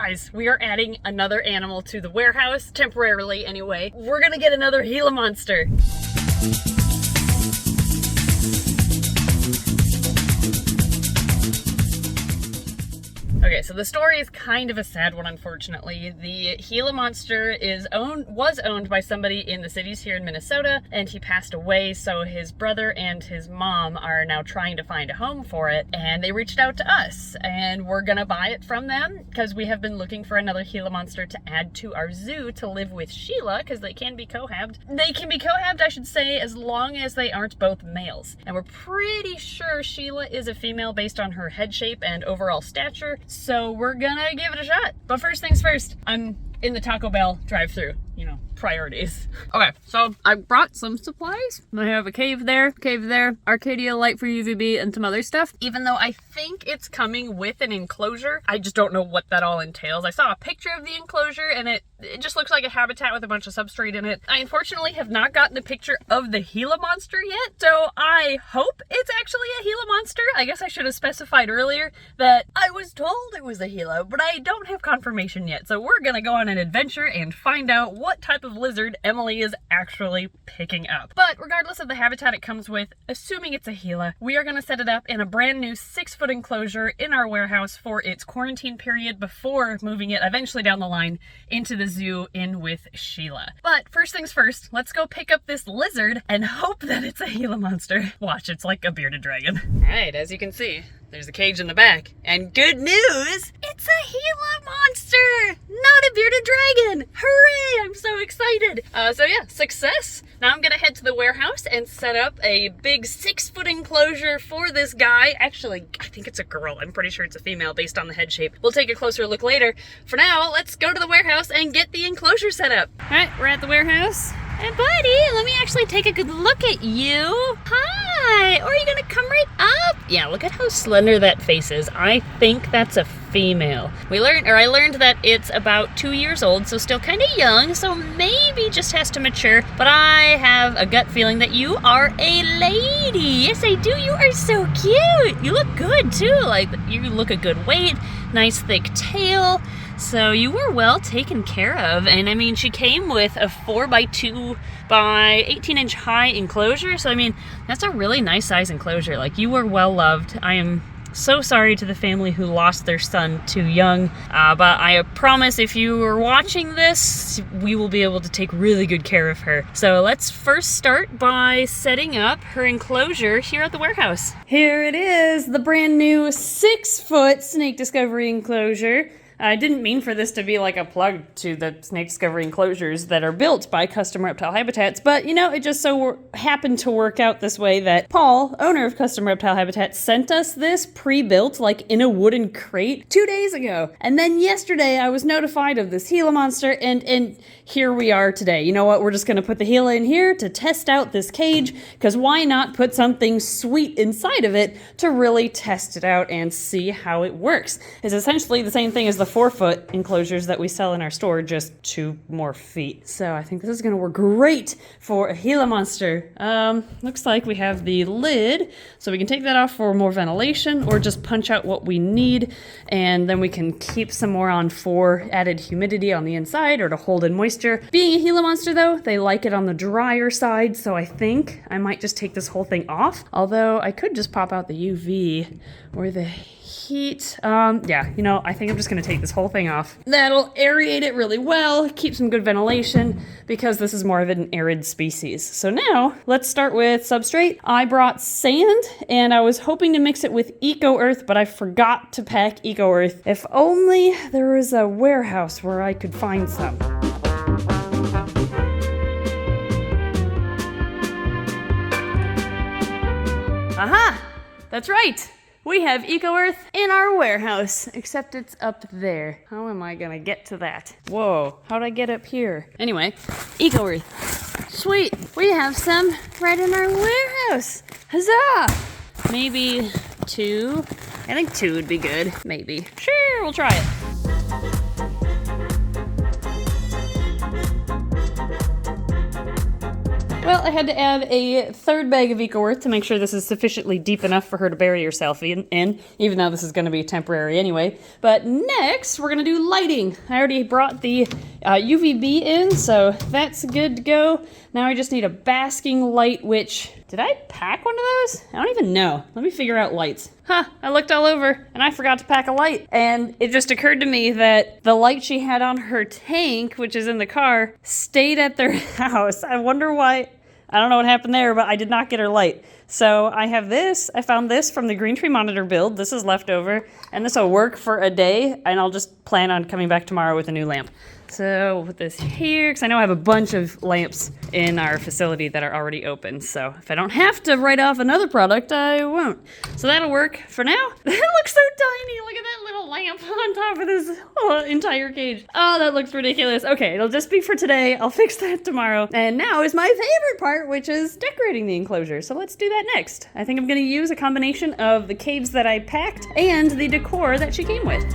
Guys, we are adding another animal to the warehouse, temporarily anyway. We're gonna get another Gila monster. Okay, so the story is kind of a sad one, unfortunately. The Gila monster was owned by somebody in the cities here in Minnesota, and he passed away, so his brother and his mom are now trying to find a home for it, and they reached out to us, and we're gonna buy it from them, because we have been looking for another Gila monster to add to our zoo to live with Sheila, because they can be cohabbed. They can be cohabbed, I should say, as long as they aren't both males. And we're pretty sure Sheila is a female based on her head shape and overall stature, so we're gonna give it a shot. But first things first, I'm in the Taco Bell drive-thru, you know, priorities. Okay, so I brought some supplies. I have a cave there, Arcadia light for UVB, and some other stuff. Even though I think it's coming with an enclosure, I just don't know what that all entails. I saw a picture of the enclosure and it just looks like a habitat with a bunch of substrate in it. I unfortunately have not gotten a picture of the Gila monster yet, so I hope it's actually a Gila monster. I guess I should have specified earlier that I was told it was a Gila, but I don't have confirmation yet. So we're gonna go on an adventure and find out what type of lizard Emily is actually picking up. But regardless of the habitat it comes with, assuming it's a Gila, we are going to set it up in a brand new 6-foot enclosure in our warehouse for its quarantine period before moving it eventually down the line into the zoo in with Sheila. But first things first, let's go pick up this lizard and hope that it's a Gila monster. Watch, it's like a bearded dragon. Alright, as you can see, there's a cage in the back. And good news! It's a Gila monster! Not a bearded dragon! Hooray! I'm so excited! So yeah, success! Now I'm gonna head to the warehouse and set up a big 6-foot enclosure for this guy. Actually, I think it's a girl. I'm pretty sure it's a female based on the head shape. We'll take a closer look later. For now, let's go to the warehouse and get the enclosure set up. Alright, we're at the warehouse. Hey buddy, let me actually take a good look at you. Hi, or are you gonna come right up? Yeah, look at how slender that face is. I think that's a female. I learned that it's about 2 years old, so still kind of young, so maybe just has to mature. But I have a gut feeling that you are a lady. Yes, I do. You are so cute. You look good too. Like, you look a good weight, nice thick tail. So you were well taken care of, and I mean, she came with a 4x2 by 18-inch high enclosure, so I mean, that's a really nice size enclosure. Like, you were well loved. I am so sorry to the family who lost their son too young, but I promise if you are watching this, we will be able to take really good care of her. So let's first start by setting up her enclosure here at the warehouse. Here it is, the brand new 6-foot snake discovery enclosure. I didn't mean for this to be like a plug to the snake discovery enclosures that are built by Custom Reptile Habitats, but you know, it just so happened to work out this way that Paul, owner of Custom Reptile Habitats, sent us this pre-built, like in a wooden crate 2 days ago. And then yesterday I was notified of this Gila monster, and here we are today. You know what, we're just gonna put the Gila in here to test out this cage, because why not put something sweet inside of it to really test it out and see how it works. It's essentially the same thing as the 4-foot enclosures that we sell in our store, just 2 more feet. So I think this is gonna work great for a Gila monster. Looks like we have the lid, so we can take that off for more ventilation or just punch out what we need, and then we can keep some more on for added humidity on the inside or to hold in moisture. Being a Gila monster though, they like it on the drier side, so I think I might just take this whole thing off, although I could just pop out the UV or the heat. Yeah, you know, I think I'm just gonna take this whole thing off. That'll aerate it really well, keep some good ventilation, because this is more of an arid species. So now, let's start with substrate. I brought sand, and I was hoping to mix it with Eco Earth, but I forgot to pack Eco Earth. If only there was a warehouse where I could find some. Aha! That's right! We have Eco Earth in our warehouse, except it's up there. How am I gonna get to that? Whoa, how'd I get up here? Anyway, Eco Earth. Sweet, we have some right in our warehouse. Huzzah! Maybe 2. I think 2 would be good. Maybe. Sure, we'll try it. Well, I had to add a third bag of Eco Earth to make sure this is sufficiently deep enough for her to bury herself in, even though this is going to be temporary anyway. But next, we're going to do lighting. I already brought the UVB in, so that's good to go. Now I just need a basking light, which... Did I pack one of those? I don't even know. Let me figure out lights. I looked all over and I forgot to pack a light. And it just occurred to me that the light she had on her tank, which is in the car, stayed at their house. I wonder why. I don't know what happened there, but I did not get her light. So I have this. I found this from the Green Tree Monitor build. This is leftover, and this will work for a day, and I'll just plan on coming back tomorrow with a new lamp. So we'll put this here, because I know I have a bunch of lamps in our facility that are already open. So if I don't have to write off another product, I won't. So that'll work for now. That looks so tiny. Look at that little lamp on top of this entire cage. Oh, that looks ridiculous. Okay, it'll just be for today. I'll fix that tomorrow. And now is my favorite part, which is decorating the enclosure. So let's do that next. I think I'm going to use a combination of the caves that I packed and the decor that she came with.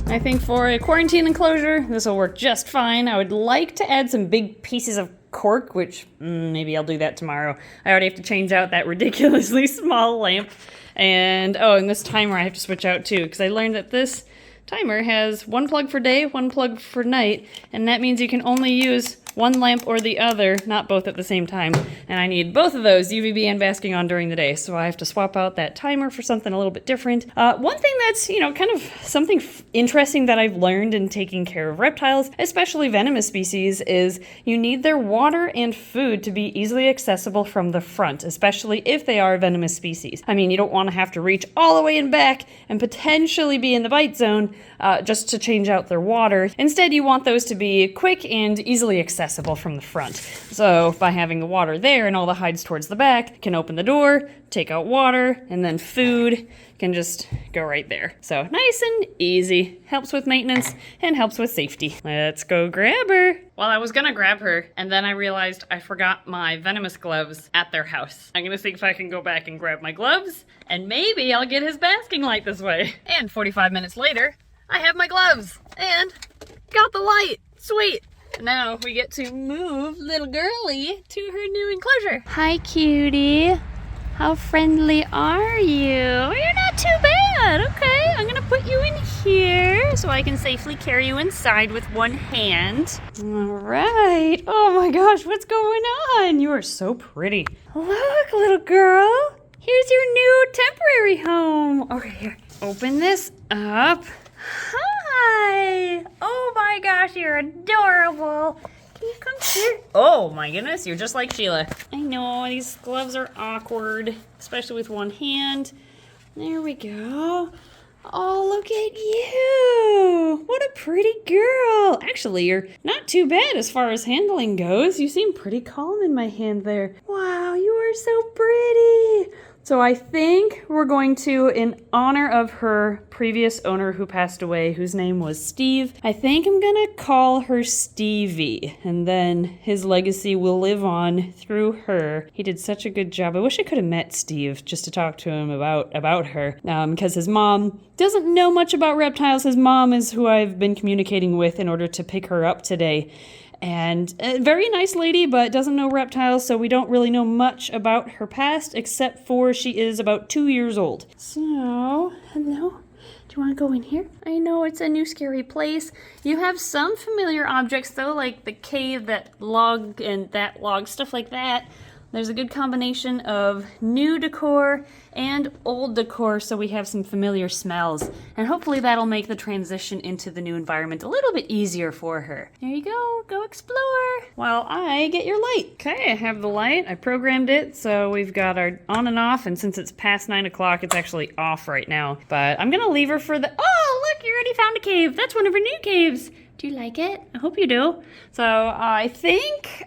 I think for a quarantine enclosure, this will work just fine. I would like to add some big pieces of cork, which maybe I'll do that tomorrow. I already have to change out that ridiculously small lamp. And this timer I have to switch out too, because I learned that this timer has one plug for day, one plug for night, and that means you can only use one lamp or the other, not both at the same time. And I need both of those, UVB and basking on, during the day. So I have to swap out that timer for something a little bit different. One thing that's, kind of something interesting that I've learned in taking care of reptiles, especially venomous species, is you need their water and food to be easily accessible from the front, especially if they are venomous species. I mean, you don't want to have to reach all the way in back and potentially be in the bite zone just to change out their water. Instead, you want those to be quick and easily accessible from the front. So by having the water there and all the hides towards the back, you can open the door, take out water, and then food can just go right there. So nice and easy. Helps with maintenance and helps with safety. Let's go grab her. Well, I was gonna grab her, and then I realized I forgot my venomous gloves at their house. I'm gonna see if I can go back and grab my gloves, and maybe I'll get his basking light this way. And 45 minutes later, I have my gloves and got the light. Sweet. Now we get to move little girly to her new enclosure. Hi, cutie. How friendly are you? You're not too bad. Okay, I'm gonna put you in here so I can safely carry you inside with one hand. All right. Oh my gosh, what's going on? You are so pretty. Look, little girl. Here's your new temporary home. Okay, here. Open this up. Hi! Oh my gosh, you're adorable. Can you come here? Oh my goodness, you're just like Sheila. I know, these gloves are awkward, especially with one hand. There we go. Oh, look at you. What a pretty girl. Actually, you're not too bad as far as handling goes. You seem pretty calm in my hand there. Wow, you are so pretty. So I think we're going to, in honor of her previous owner who passed away, whose name was Steve, I think I'm gonna call her Stevie, and then his legacy will live on through her. He did such a good job. I wish I could have met Steve just to talk to him about her, because his mom doesn't know much about reptiles. His mom is who I've been communicating with in order to pick her up today. And a very nice lady, but doesn't know reptiles, so we don't really know much about her past, except for she is about 2 years old. So, hello? Do you want to go in here? I know it's a new scary place. You have some familiar objects, though, like the cave, that log, and that log, stuff like that. There's a good combination of new decor and old decor, so we have some familiar smells. And hopefully that'll make the transition into the new environment a little bit easier for her. There you go, go explore while I get your light. Okay, I have the light, I programmed it, so we've got our on and off, and since it's past 9 o'clock, it's actually off right now. But I'm gonna leave her for the, oh, look, you already found a cave. That's one of her new caves. Do you like it? I hope you do. So I think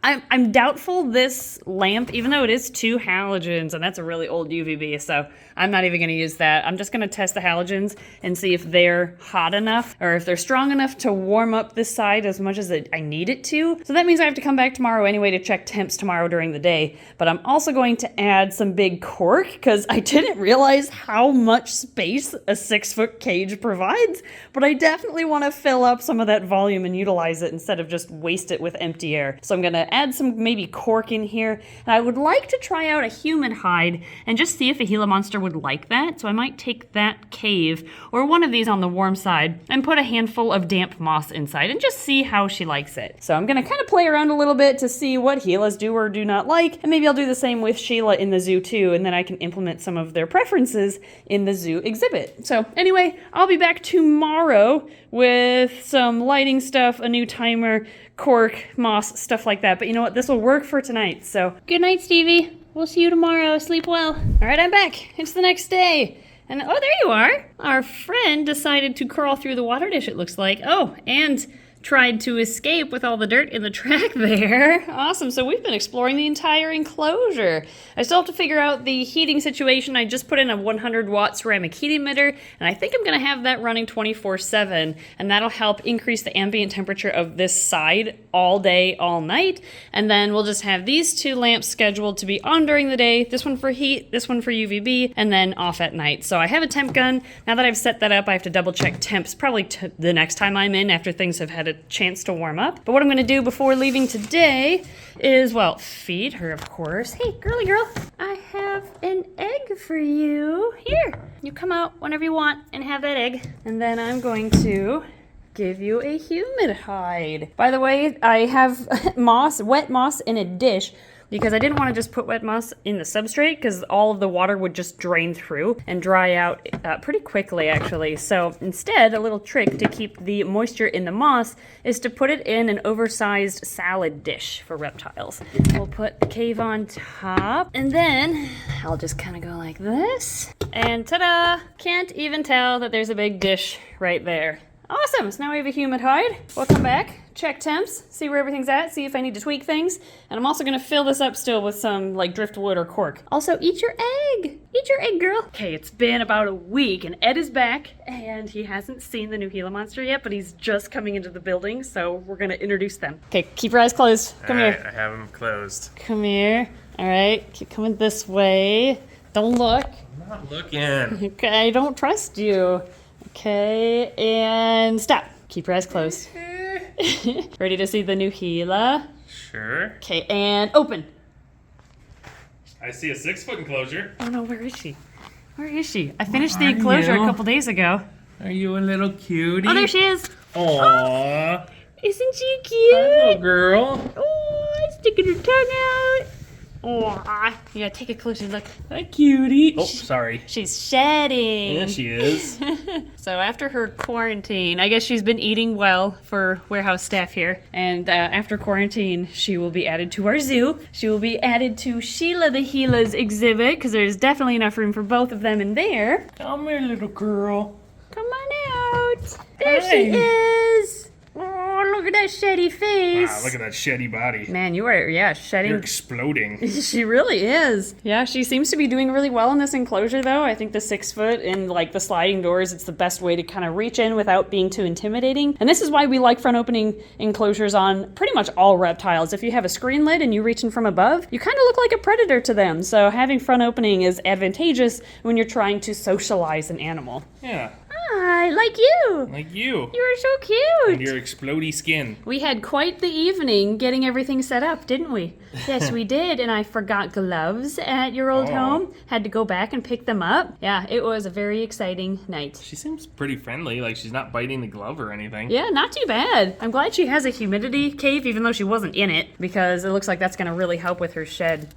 I'm doubtful this lamp, even though it is 2 halogens, and that's a really old UVB, so I'm not even going to use that. I'm just going to test the halogens and see if they're hot enough or if they're strong enough to warm up this side as much as I need it to. So that means I have to come back tomorrow anyway to check temps tomorrow during the day. But I'm also going to add some big cork because I didn't realize how much space a 6-foot cage provides. But I definitely want to fill up some of that volume and utilize it instead of just waste it with empty air. So I'm going to add some maybe cork in here. And I would like to try out a human hide and just see if a Gila monster would like that. So I might take that cave or one of these on the warm side and put a handful of damp moss inside and just see how she likes it. So I'm going to kind of play around a little bit to see what Gilas do or do not like. And maybe I'll do the same with Sheila in the zoo too. And then I can implement some of their preferences in the zoo exhibit. So anyway, I'll be back tomorrow with some lighting stuff, a new timer, cork, moss, stuff like that. But you know what? This will work for tonight. So good night, Stevie. We'll see you tomorrow. Sleep well. All right, I'm back. It's the next day. And oh, there you are. Our friend decided to crawl through the water dish, it looks like. Oh, and tried to escape with all the dirt in the track there. Awesome. So we've been exploring the entire enclosure. I still have to figure out the heating situation. I just put in a 100-watt ceramic heat emitter, and I think I'm going to have that running 24/7, and that'll help increase the ambient temperature of this side all day, all night. And then we'll just have these 2 lamps scheduled to be on during the day, this one for heat, this one for UVB, and then off at night. So I have a temp gun. Now that I've set that up, I have to double check temps probably the next time I'm in after things have had a chance to warm up. But what I'm going to do before leaving today is, well, feed her, of course. Hey, girly girl, I have an egg for you. Here, you come out whenever you want and have that egg. And then I'm going to give you a humid hide. By the way, I have moss, wet moss in a dish, because I didn't want to just put wet moss in the substrate because all of the water would just drain through and dry out pretty quickly, actually. So instead, a little trick to keep the moisture in the moss is to put it in an oversized salad dish for reptiles. We'll put the cave on top, and then I'll just kind of go like this, and ta-da! Can't even tell that there's a big dish right there. Awesome, so now we have a humid hide. We'll come back, check temps, see where everything's at, see if I need to tweak things. And I'm also gonna fill this up still with some like driftwood or cork. Also, eat your egg. Eat your egg, girl. Okay, it's been about a week and Ed is back and he hasn't seen the new Gila monster yet, but he's just coming into the building, so we're gonna introduce them. Okay, keep your eyes closed. Come here. I have them closed. Come here. All right, keep coming this way. Don't look. I'm not looking. Okay, I don't trust you. Okay, and stop. Keep your eyes closed. Ready to see the new Gila? Sure. Okay, and open. I see a 6-foot enclosure. Oh no, where is she? Where is she? I finished the enclosure a couple days ago. Are you a little cutie? Oh, there she is. Aww. Oh, isn't she cute? Hi, little girl. Oh, sticking her tongue out. Oh, you gotta take a closer look. Hi, cutie. Oh, sorry. She's shedding. Yeah, she is. So after her quarantine, I guess she's been eating well for warehouse staff here. And after quarantine, she will be added to our zoo. She will be added to Sheila the Gila's exhibit, because there's definitely enough room for both of them in there. Come here, little girl. Come on out. There Hi. she is. Oh, look at that sheddy face. Wow, look at that sheddy body. Man, you are, yeah, shedding. You're exploding. She really is. Yeah, she seems to be doing really well in this enclosure, though. I think the 6-foot and like the sliding doors, it's the best way to kind of reach in without being too intimidating. And this is why we like front opening enclosures on pretty much all reptiles. If you have a screen lid and you reach in from above, you kind of look like a predator to them. So having front opening is advantageous when you're trying to socialize an animal. Yeah. Hi, like you. Like you. You are so cute. And your explodey skin. We had quite the evening getting everything set up, didn't we? Yes, we did, and I forgot gloves at your old home. Had to go back and pick them up. Yeah, it was a very exciting night. She seems pretty friendly, like she's not biting the glove or anything. Yeah, not too bad. I'm glad she has a humidity cave, even though she wasn't in it, because it looks like that's going to really help with her shed.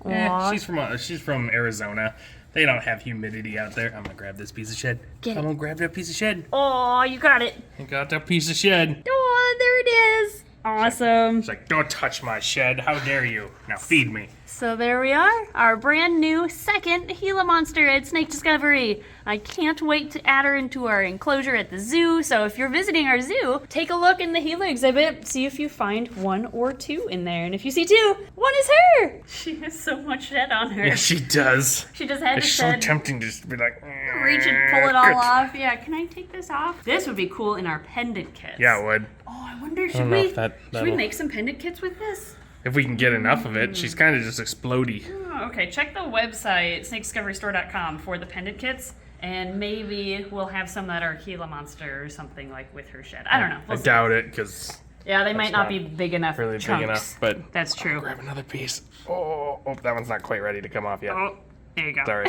She's from Arizona. They don't have humidity out there. I'm gonna grab this piece of shed. Get it. I'm gonna grab that piece of shed. Oh, you got it. I got that piece of shed. Oh, there it is. Awesome. She's like, don't touch my shed. How dare you? Now feed me. So there we are, our brand new second Gila monster at Snake Discovery. I can't wait to add her into our enclosure at the zoo. So if you're visiting our zoo, take a look in the Gila exhibit, see if you find 1 or 2 in there. And if you see 2, 1 is her. She has so much shed on her. Yeah, she does. She just had to It's so shed. tempting to just be like, Reach and pull it all off. Yeah, can I take this off? This would be cool in our pendant kits. Yeah, it would. Oh, I wonder, should don't know we if should we that'll- make some pendant kits with this? If we can get enough of it, she's kind of just explodey. Oh, okay, check the website, snakediscoverystore.com, for the pendant kits, and maybe we'll have some that are Gila monster or something like with her shed. I don't know. I doubt it, because Yeah, they might That's not not be big enough really chunks. big enough, but That's true. grab another piece. Oh, that one's not quite ready to come off yet. Oh, there you go. Sorry.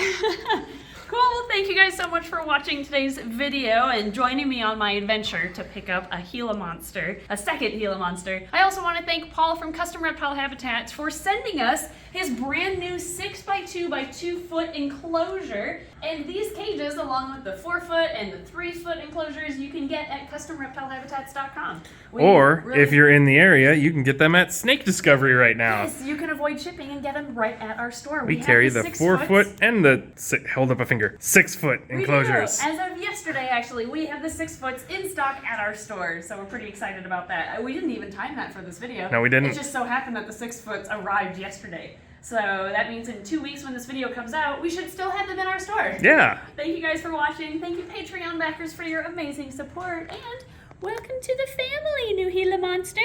Cool, well, thank you guys so much for watching today's video and joining me on my adventure to pick up a Gila monster, a second Gila monster. I also want to thank Paul from Custom Reptile Habitats for sending us his brand new 6x2 by 2 foot enclosure. And these cages, along with the 4 foot and the 3 foot enclosures, you can get at CustomReptileHabitats.com. Or, if you're in the area, you can get them at Snake Discovery right now. Yes, you can avoid shipping and get them right at our store. We have carry the 6 4 foot foots. and the, hold up a finger, 6 foot We do. enclosures. As of yesterday, actually, we have the 6 foots in stock at our store, so we're pretty excited about that. We didn't even time that for this video. No, we didn't. It just so happened that the 6 foots arrived yesterday. So that means in 2 weeks when this video comes out, we should still have them in our store. Yeah. Thank you guys for watching. Thank you Patreon backers for your amazing support. And welcome to the family, new Gila monster.